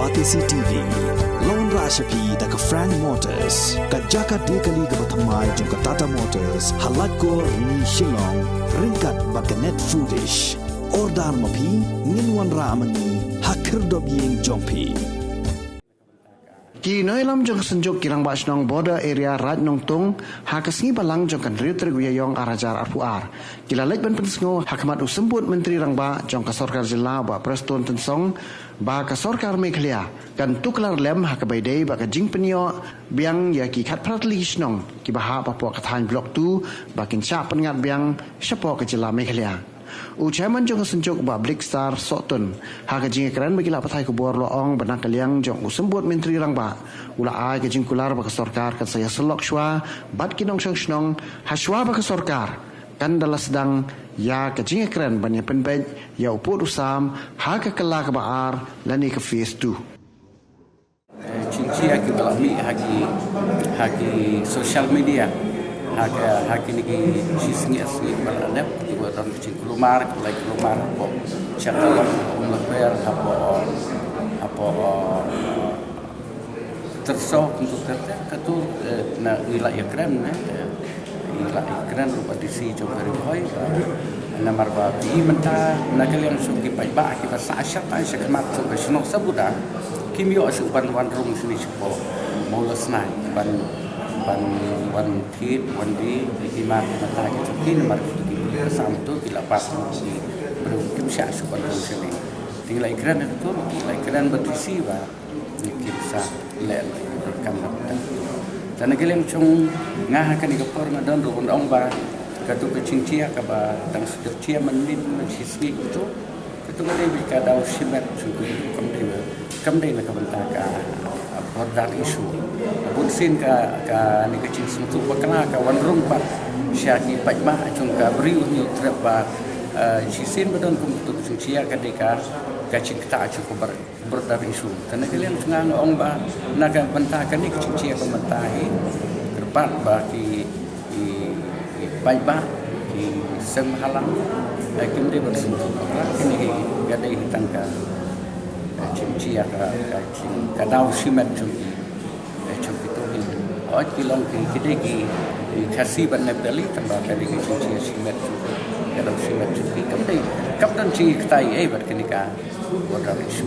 Batisi TV, Lone Rashapi da ka Frank Motors, ka Jaka Dekali ka Bathamai jong ka Tata Motors, Halatko ni Shillong, ringkat ba ka Net Foodish, Ordar Mapi, Ninwan Ramani, Hakir Dobyeng Jongpi. Ki noilam jong senjuk kilang basnong border area Raj Nong Tung hakas ngi balang jong kan riu terguyayong arajar arpuar. Kila lek ban pensngo hakamat usembut menteri rangba jong ka sorkar jilla ba Preston Tensong ba ka sorkar Meghalaya kan tuklar lem hakabaidei ba ka jing penyo biang ya ki khat pratli snong ki baha Papua Kathan blok 2 ba kin cha pengat biang syapo ka jilla Meghalaya. Ucaman jong senjuk ba Blik Star Sotun haka jing keren bagi la pathai ko bor loong banang kaliang jong usembut menteri rangba ula ai ke jing kular ba ka sorkar kan saya selok shwa bat kinong shong snong haswa ba ka sorkar kan dala sedang ya ke jing keren banya penbej ya uput usam haka kala ka baar lani ka face 2 Cincia ki balami haki social media haki ni sisnya asli baladap buat orang kecil lumar like lumar po cakap umleper apa tersok untuk kata na wilayah keren lupa disi coba riboy namar ba pi menta nakal yang suki pai ba kita sasya pa sekemat coba senok sabuda kimio asupan wan rum sini cepo mulas nai ban kit wan di mat mata kita kin mar bersama tu bila pas si berukim syak asupan rum sini tinggal ikran itu tinggal ikran berisi ba kita lel rekam dan negeri yang cung ngah akan dikepor ngadan rukun ong ba katu kecing cia ka ba tang sudah cia mendin siswi itu katu gade bika daw simet suku kamdei na kabantaka produk isu pun sin ka ni kecing semtu bakala ka wanrung pat syaki pajma cung ka briu ni treba sisin badon kum tu kecing cia ka deka kacing ta cukup produk isu dan negeri yang cung ong ba naga bantaka ni kecing cia ka matahi kerpat ba ki baik-baik di semhalang hakim dia bersentuh ini gada hitam ka cimci ya ka kadau simet cumpi itu oh kilong kita ki kasih banyak beli tambah kali cimci simet kadau simet cumpi kapten ci ktai berkenika bodoh isu